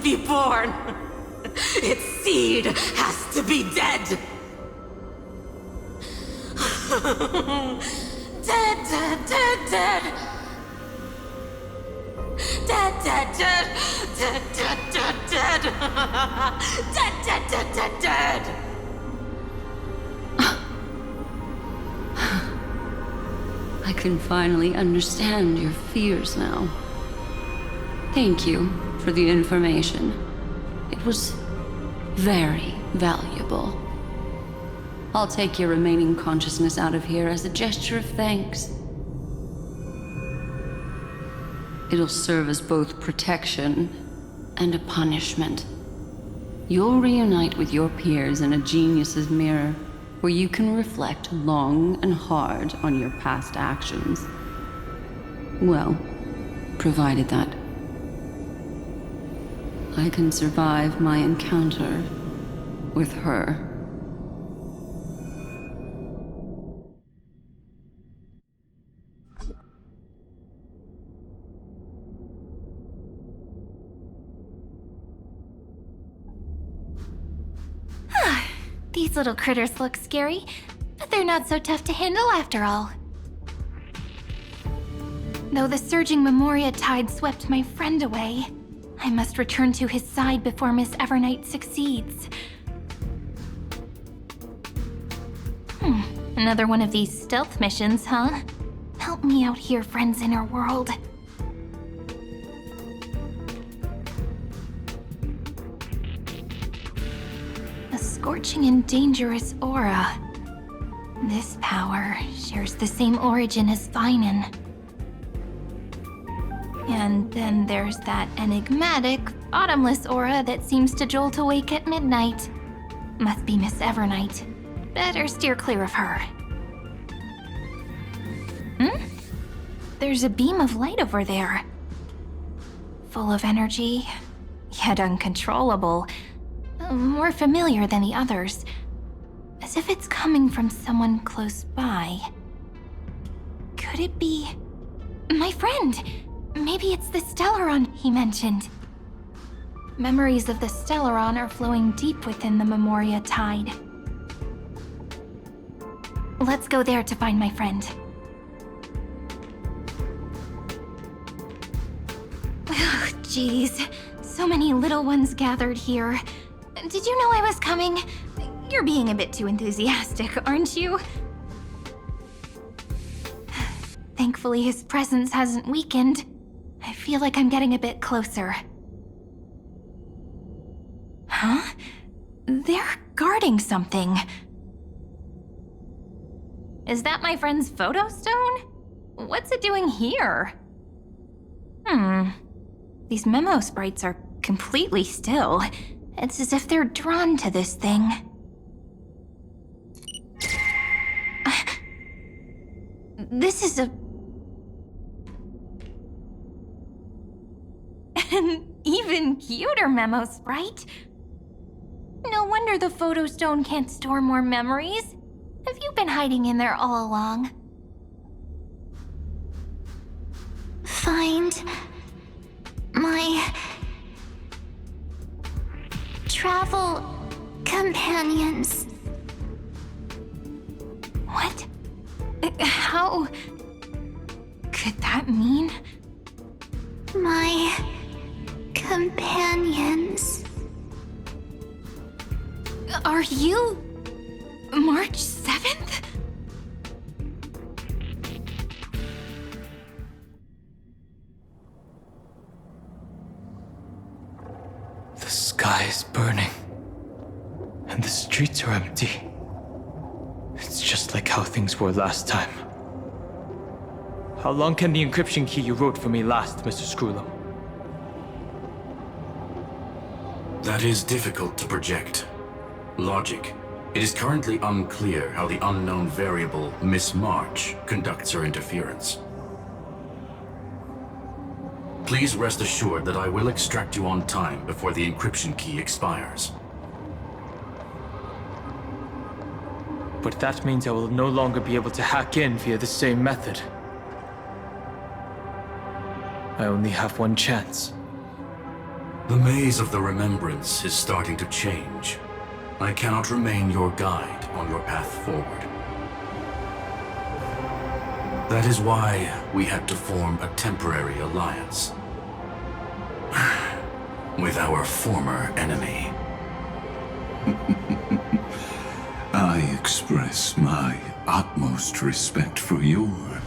be born. Its seed has to be dead. Dead, dead, dead, dead. Dead, dead, dead. Dead, dead, dead, dead. Dead, dead, dead, dead, dead. I can finally understand your fears now. Thank you for the information. It was very valuable. I'll take your remaining consciousness out of here as a gesture of thanks. It'll serve as both protection and a punishment. You'll reunite with your peers in a genius's mirror, where you can reflect long and hard on your past actions. Well, provided that I can survive my encounter with her. These little critters look scary, but they're not so tough to handle after all. Though the surging Memoria tide swept my friend away, I must return to his side before Miss Evernight succeeds. Another one of these stealth missions, huh? Help me out here, friends inner world. A scorching and dangerous aura. This power shares the same origin as Vinen. And then there's that enigmatic, bottomless aura that seems to jolt awake at midnight. Must be Miss Evernight. Better steer clear of her. There's a beam of light over there. Full of energy, yet uncontrollable. More familiar than the others. As if it's coming from someone close by. Could it be... my friend? Maybe it's the Stellaron he mentioned. Memories of the Stellaron are flowing deep within the Memoria tide. Let's go there to find my friend. Jeez, so many little ones gathered here. Did you know I was coming? You're being a bit too enthusiastic, aren't you? Thankfully, his presence hasn't weakened. I feel like I'm getting a bit closer. Huh? They're guarding something. Is that my friend's photo stone? What's it doing here? These memo sprites are completely still. It's as if they're drawn to this thing. This is an even cuter memo sprite. No wonder the photo stone can't store more memories. Have you been hiding in there all along? Find my travel companions. What? How could that mean? My companions. Are you March 7th? The sky is burning, and the streets are empty. It's just like how things were last time. How long can the encryption key you wrote for me last, Mr. Screwlum? That is difficult to project. Logic. It is currently unclear how the unknown variable, Miss March, conducts her interference. Please rest assured that I will extract you on time before the encryption key expires. But that means I will no longer be able to hack in via the same method. I only have one chance. The maze of the Remembrance is starting to change. I cannot remain your guide on your path forward. That is why we had to form a temporary alliance with our former enemy. I express my utmost respect for your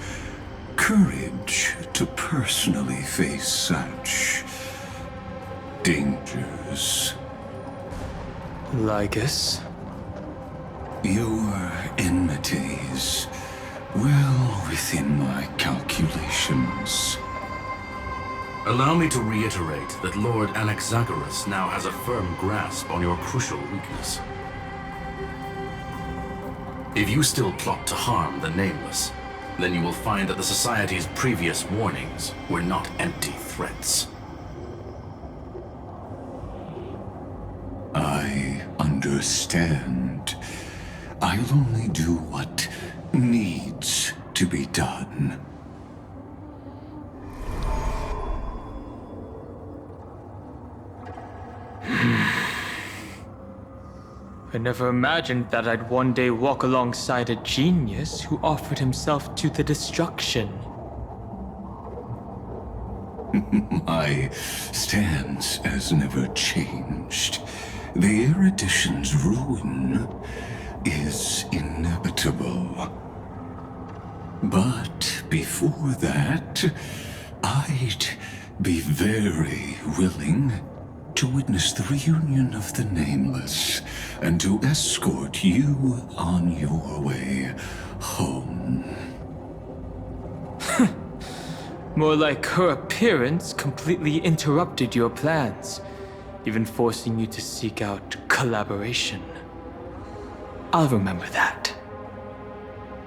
courage to personally face such dangers. Lygus? Your enmities well within my calculations. Allow me to reiterate that Lord Anaxagoras now has a firm grasp on your crucial weakness. If you still plot to harm the Nameless, then you will find that the Society's previous warnings were not empty threats. I understand. I'll only do what needs to be done. I never imagined that I'd one day walk alongside a genius who offered himself to the destruction. My stance has never changed. The erudition's ruin is inevitable. But before that, I'd be very willing to witness the reunion of the Nameless and to escort you on your way home. More like her appearance completely interrupted your plans, even forcing you to seek out collaboration. I'll remember that.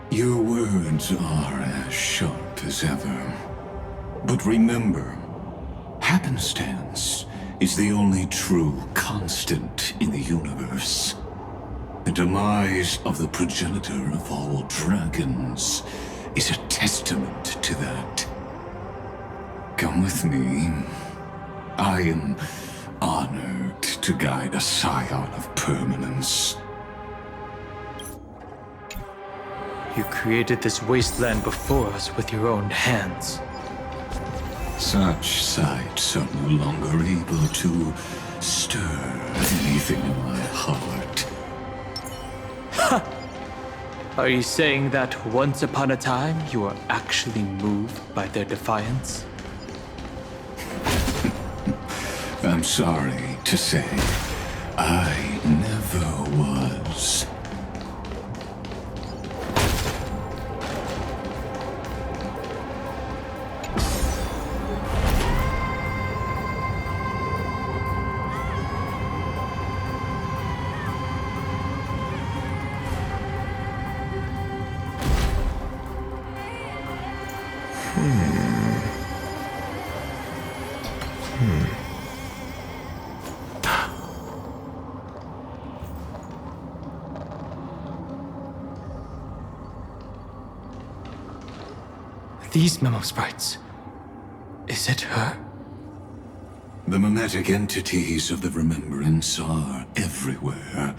Your words are as sharp as ever. But remember, happenstance is the only true constant in the universe. The demise of the progenitor of all dragons is a testament to that. Come with me. I am honored to guide a scion of permanence. You created this wasteland before us with your own hands. Such sights are no longer able to stir anything in my heart. Are you saying that once upon a time you were actually moved by their defiance? I'm sorry to say, I never was. These memo sprites. Is it her? The mimetic entities of the Remembrance are everywhere.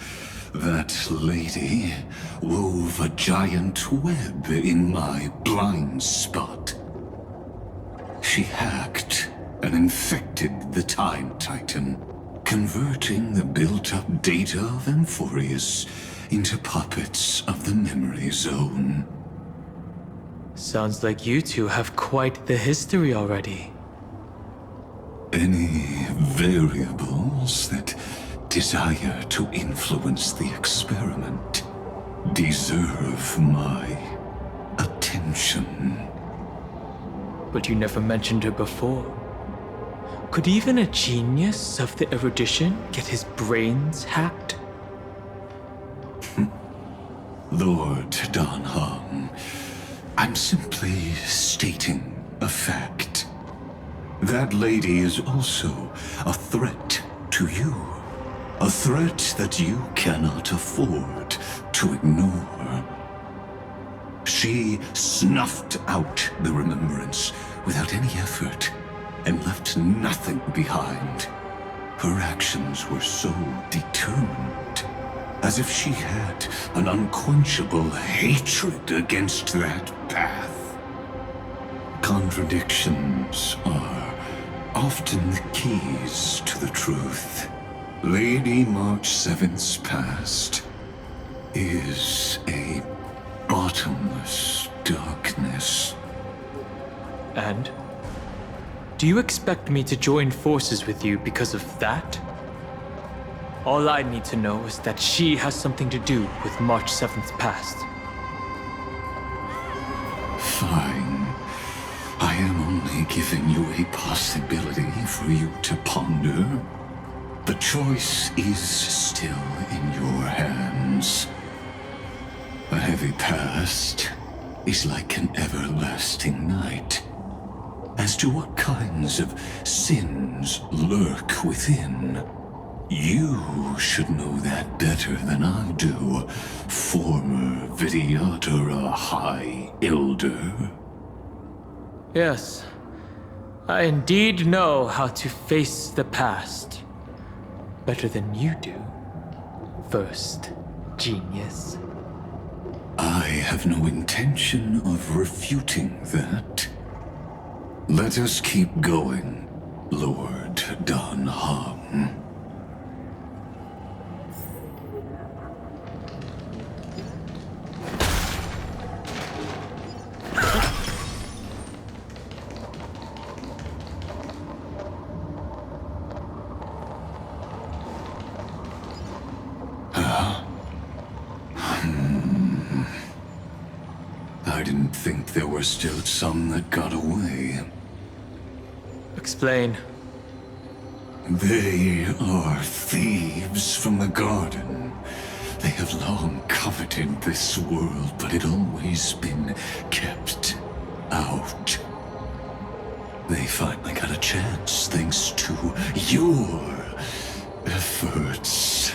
That lady wove a giant web in my blind spot. She hacked and infected the Time Titan, converting the built-up data of Amphorius into puppets of the Memory Zone. Sounds like you two have quite the history already. Any variables that desire to influence the experiment deserve my attention. But you never mentioned her before. Could even a genius of the erudition get his brains hacked? Lord Don Hung, I'm simply stating a fact. That lady is also a threat to you. A threat that you cannot afford to ignore. She snuffed out the Remembrance without any effort and left nothing behind. Her actions were so determined, as if she had an unquenchable hatred against that path. Contradictions are often the keys to the truth. Lady March 7th's past is a bottomless darkness. And? Do you expect me to join forces with you because of that? All I need to know is that she has something to do with March 7th's past. Fine. I am only giving you a possibility for you to ponder. The choice is still in your hands. A heavy past is like an everlasting night. As to what kinds of sins lurk within, you should know that better than I do, former Vidyadhara High Elder. Yes, I indeed know how to face the past. Better than you do, first genius. I have no intention of refuting that. Let us keep going, Lord Don Hong. I didn't think there were still some that got away. Explain. They are thieves from the garden. They have long coveted this world, but it always been kept out. They finally got a chance thanks to your efforts.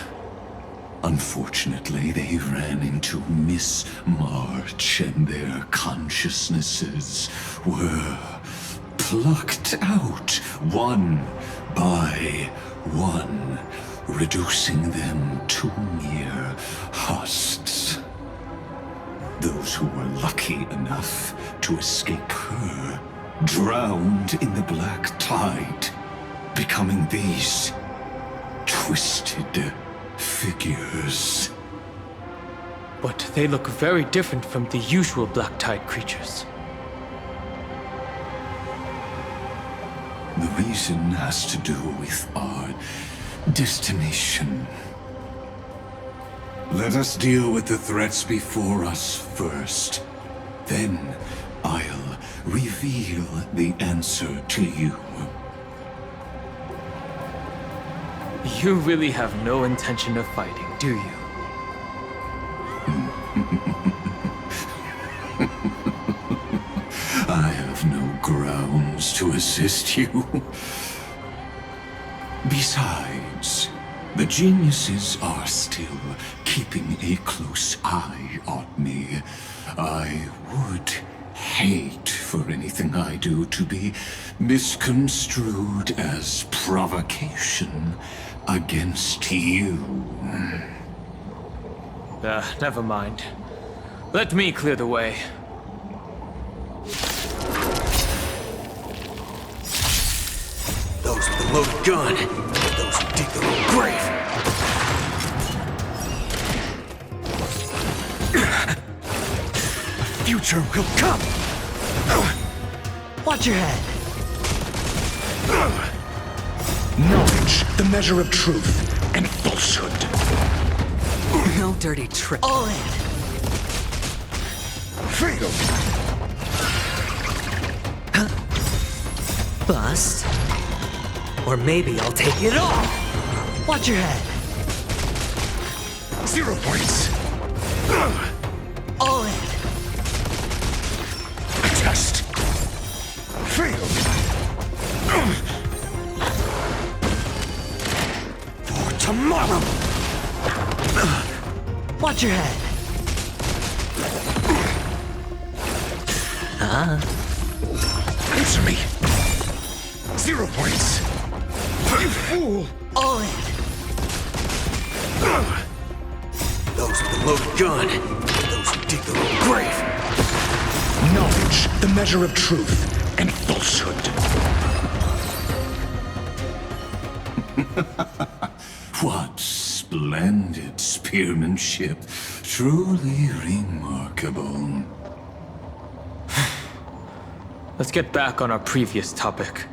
Unfortunately, they ran into Miss March and their consciousnesses were plucked out one by one, reducing them to mere husks. Those who were lucky enough to escape her drowned in the black tide, becoming these twisted figures. But they look very different from the usual Black Tide creatures. The reason has to do with our destination. Let us deal with the threats before us first. Then I'll reveal the answer to you. You really have no intention of fighting, do you? I have no grounds to assist you. Besides, the geniuses are still keeping a close eye on me. I would hate for anything I do to be misconstrued as provocation against you. Never mind. Let me clear the way. Those with the loaded gun, those who dig their own grave. The future will come. Watch your head. Knowledge, the measure of truth and falsehood. No dirty trick. All in. Fail. Bust. Or maybe I'll take it all. Watch your head. 0 points. All in. Test. Fail. For tomorrow. Watch your head. Answer me. 0 points. You fool. All in. Those with the loaded gun. Those who dig their own grave. Knowledge, the measure of truth and falsehood. What splendid spearmanship. Truly remarkable. Let's get back on our previous topic.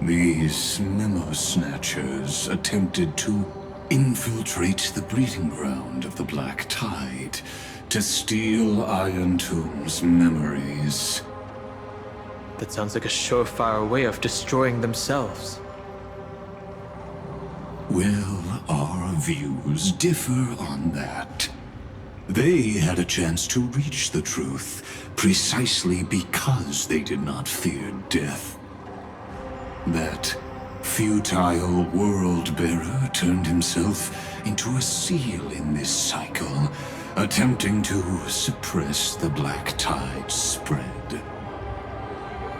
These memo snatchers attempted to infiltrate the breeding ground of the Black Tide to steal Iron Tomb's memories. That sounds like a surefire way of destroying themselves. Well, our views differ on that. They had a chance to reach the truth precisely because they did not fear death. That futile world-bearer turned himself into a seal in this cycle, attempting to suppress the Black Tide's spread.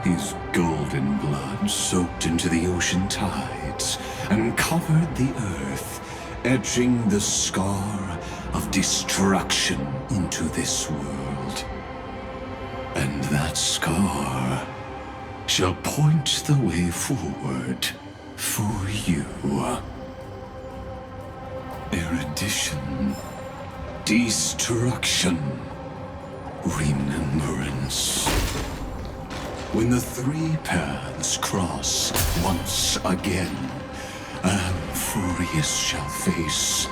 His golden blood soaked into the ocean tides and covered the earth, etching the scar of destruction into this world. And that scar shall point the way forward for you. Erudition, destruction, remembrance. When the three paths cross once again, Amphorius shall face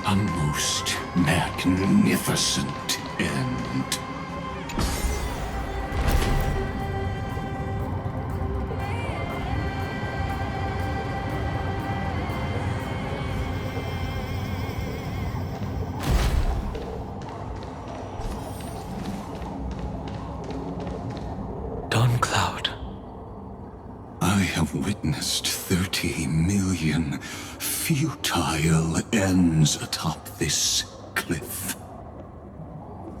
a most magnificent end. I have witnessed 30 million futile ends atop this cliff.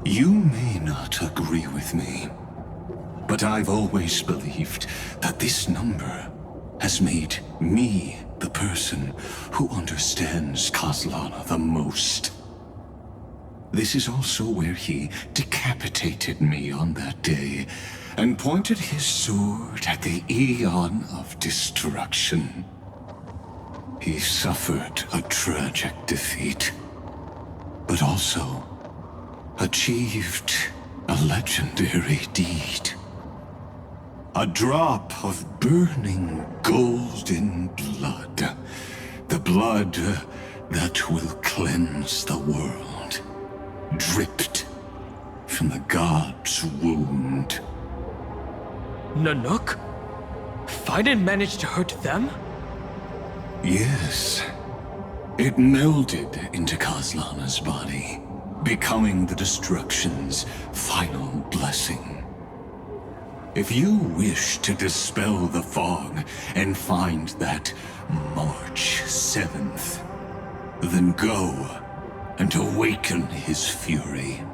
You may not agree with me, but I've always believed that this number has made me the person who understands Kozlana the most. This is also where he decapitated me on that day and pointed his sword at the Aeon of Destruction. He suffered a tragic defeat, but also achieved a legendary deed. A drop of burning golden blood. The blood that will cleanse the world. Dripped from the god's wound. Nanook? Fiden managed to hurt them? Yes. It melded into Kozlana's body, becoming the destruction's final blessing. If you wish to dispel the fog and find that March 7th, then go and awaken his fury.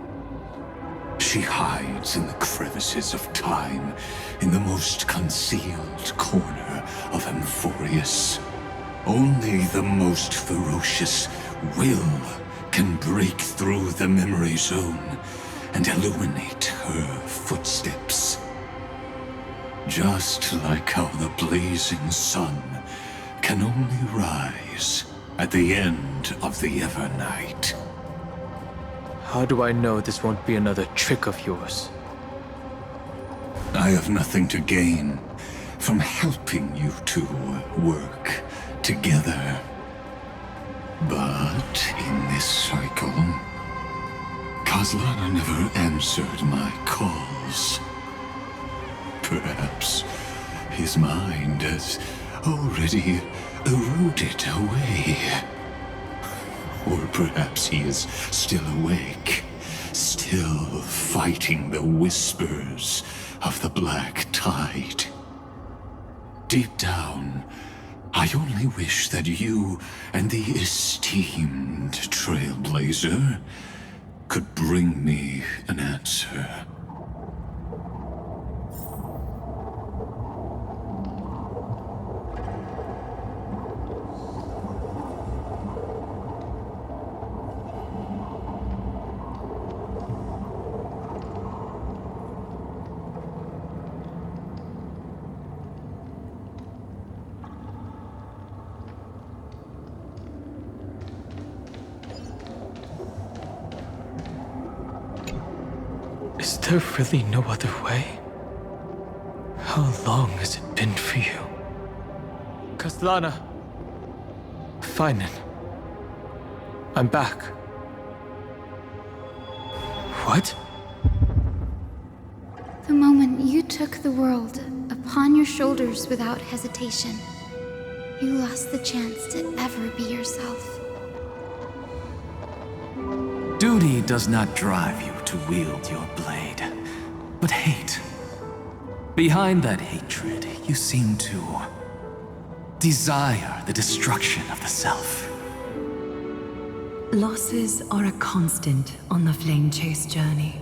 She hides in the crevices of time, in the most concealed corner of Amphorius. Only the most ferocious will can break through the memory zone and illuminate her footsteps. Just like how the blazing sun can only rise at the end of the Evernight. How do I know this won't be another trick of yours? I have nothing to gain from helping you two work together. But in this cycle, Kozlana never answered my calls. Perhaps his mind has already eroded away. Or perhaps he is still awake, still fighting the whispers of the Black Tide. Deep down, I only wish that you and the esteemed Trailblazer could bring me an answer. Is there really no other way? How long has it been for you? Kastlana. Fine then. I'm back. What? The moment you took the world upon your shoulders without hesitation, you lost the chance to ever be yourself. Duty does not drive you to wield your blade, but hate. Behind that hatred, you seem to desire the destruction of the self. Losses are a constant on the Flame Chase journey.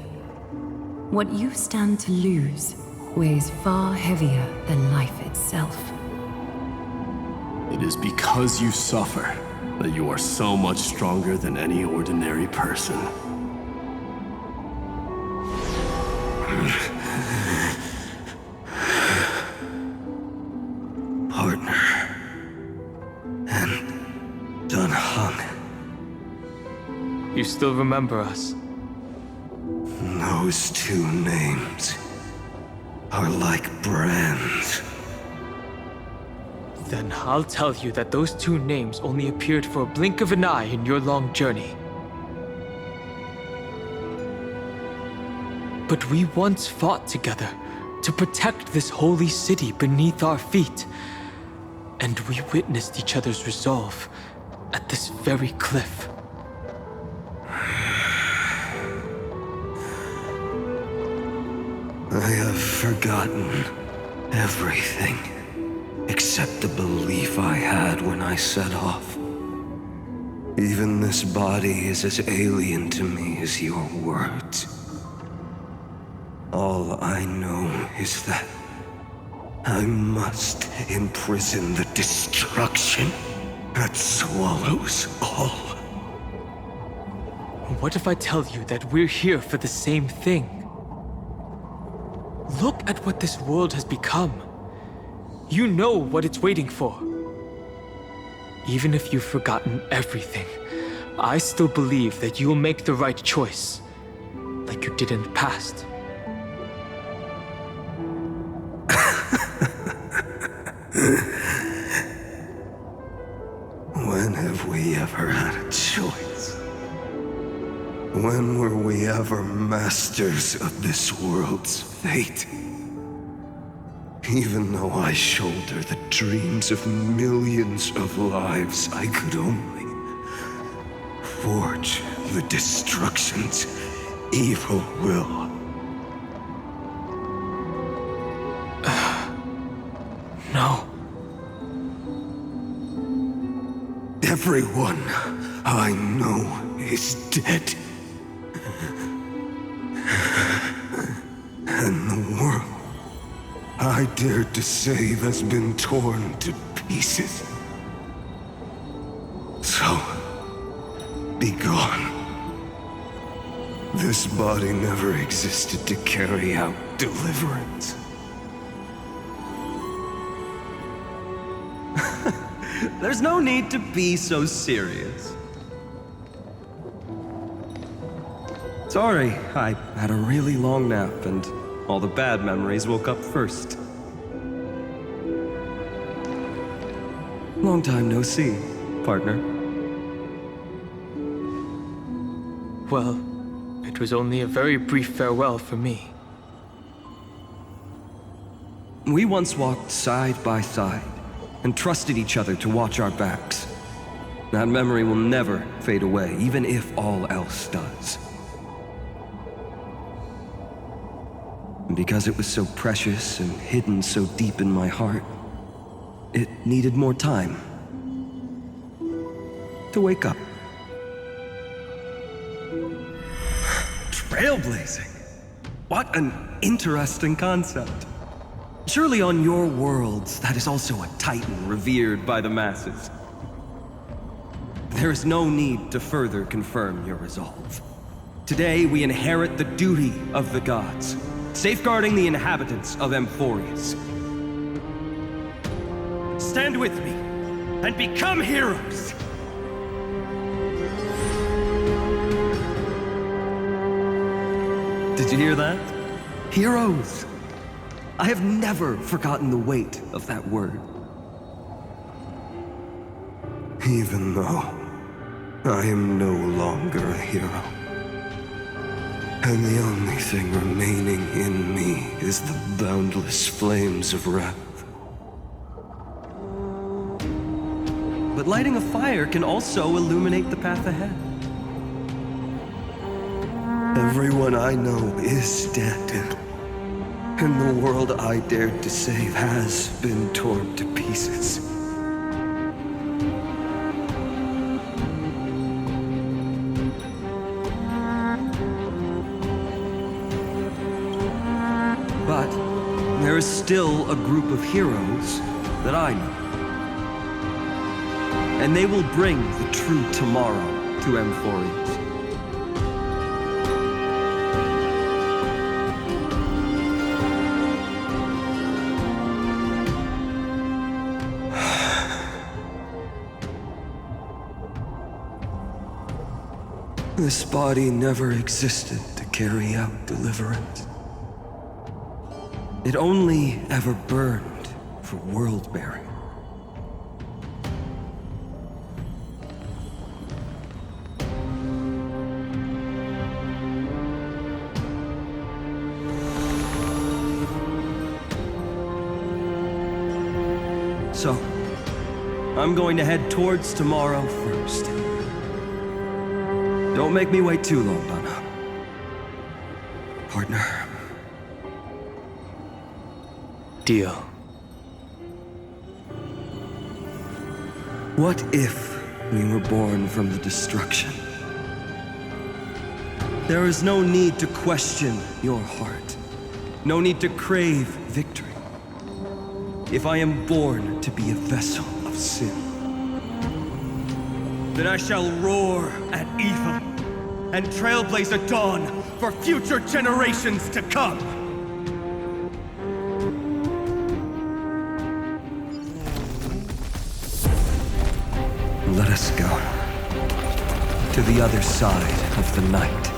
What you stand to lose weighs far heavier than life itself. It is because you suffer that you are so much stronger than any ordinary person. Partner. And done hung. You still remember us? Those two names are like brands. Then I'll tell you that those two names only appeared for a blink of an eye in your long journey. But we once fought together to protect this holy city beneath our feet. And we witnessed each other's resolve at this very cliff. I have forgotten everything except the belief I had when I set off. Even this body is as alien to me as your words. All I know is that I must imprison the destruction that swallows all. What if I tell you that we're here for the same thing? Look at what this world has become. You know what it's waiting for. Even if you've forgotten everything, I still believe that you'll make the right choice, like you did in the past. When have we ever had a choice? When were we ever masters of this world's fate? Even though I shoulder the dreams of millions of lives, I could only forge the destruction's evil will. No. Everyone I know is dead. And the world I dared to save has been torn to pieces. So, be gone. This body never existed to carry out deliverance. There's no need to be so serious. Sorry, I had a really long nap and all the bad memories woke up first. Long time no see, partner. Well, it was only a very brief farewell for me. We once walked side by side and trusted each other to watch our backs. That memory will never fade away, even if all else does. And because it was so precious and hidden so deep in my heart, it needed more time to wake up. Trailblazing. What an interesting concept. Surely on your worlds, that is also a titan revered by the masses. There is no need to further confirm your resolve. Today, we inherit the duty of the gods, safeguarding the inhabitants of Emphorius. Stand with me, and become heroes! Did you hear that? Heroes. I have never forgotten the weight of that word. Even though I am no longer a hero, and the only thing remaining in me is the boundless flames of wrath. But lighting a fire can also illuminate the path ahead. Everyone I know is dead, and the world I dared to save has been torn to pieces. But there is still a group of heroes that I know. And they will bring the true tomorrow to Amphorius. This body never existed to carry out deliverance. It only ever burned for world-bearing. So, I'm going to head towards tomorrow first. Don't make me wait too long, Donna. Partner. Deal. What if we were born from the destruction? There is no need to question your heart. No need to crave victory. If I am born to be a vessel of sin, then I shall roar at evil and trailblaze a dawn for future generations to come. Let us go to the other side of the night.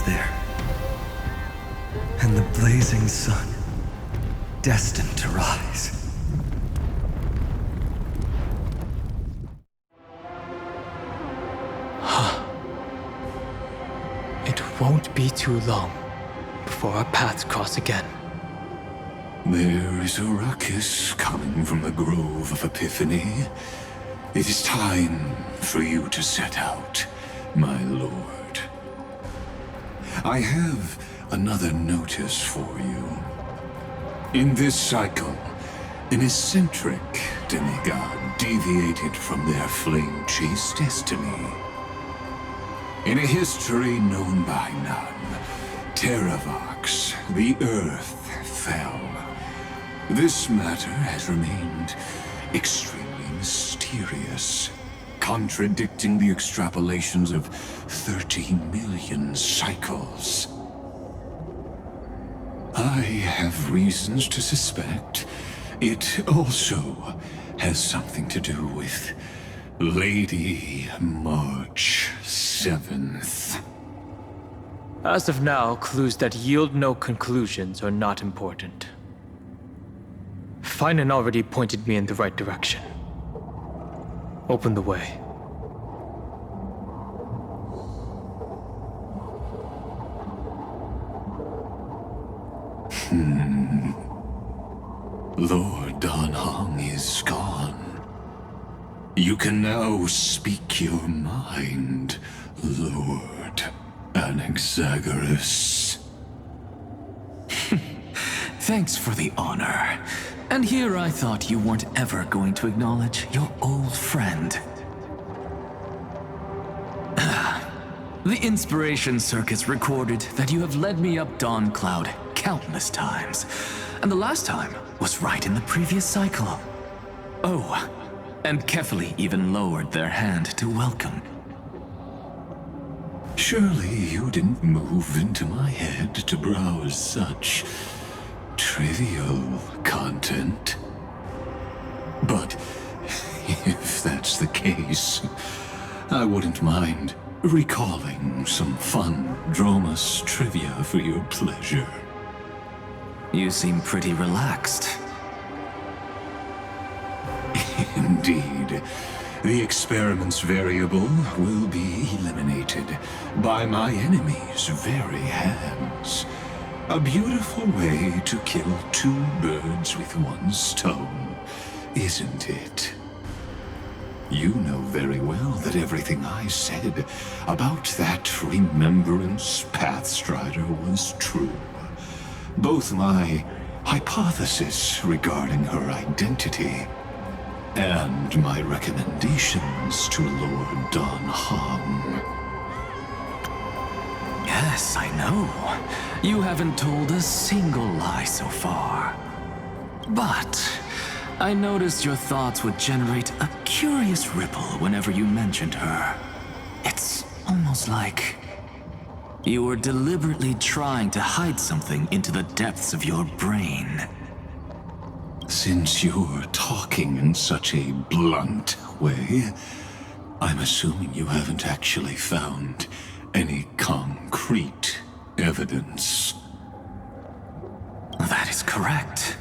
There. And the blazing sun, destined to rise. It won't be too long before our paths cross again. There is a ruckus coming from the Grove of Epiphany. It is time for you to set out, my lord. I have another notice for you. In this cycle, an eccentric demigod deviated from their flame-chased destiny. In a history known by none, Terravox, the Earth, fell. This matter has remained extremely mysterious, contradicting the extrapolations of 30 million cycles. I have reasons to suspect it also has something to do with Lady March 7th. As of now, clues that yield no conclusions are not important. Finan already pointed me in the right direction. Open the way. Lord Dan Heng is gone. You can now speak your mind, Lord Anaxagoras. Thanks for the honor. And here I thought you weren't ever going to acknowledge your old friend. The Inspiration Circuits recorded that you have led me up Dawn Cloud countless times, and the last time was right in the previous cycle. Oh, and Kefali even lowered their hand to welcome. Surely you didn't move into my head to browse such trivial content. But if that's the case, I wouldn't mind recalling some fun Dromus trivia for your pleasure. You seem pretty relaxed. Indeed. The experiment's variable will be eliminated by my enemy's very hands. A beautiful way to kill two birds with one stone, isn't it? You know very well that everything I said about that Remembrance Pathstrider was true. Both my hypothesis regarding her identity and my recommendations to Lord Don Hom. Yes, I know. You haven't told a single lie so far. But I noticed your thoughts would generate a curious ripple whenever you mentioned her. It's almost like you were deliberately trying to hide something into the depths of your brain. Since you're talking in such a blunt way, I'm assuming you haven't actually found any concrete evidence. That is correct.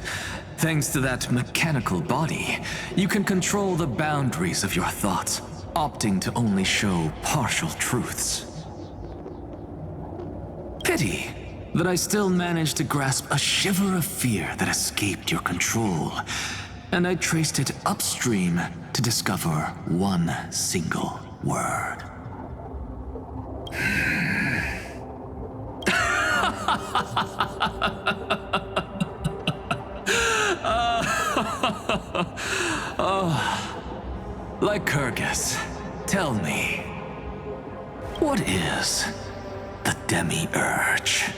Thanks to that mechanical body, you can control the boundaries of your thoughts, opting to only show partial truths. Pity that I still managed to grasp a shiver of fear that escaped your control, and I traced it upstream to discover one single word. Lycurgus, tell me, what is the Demiurge?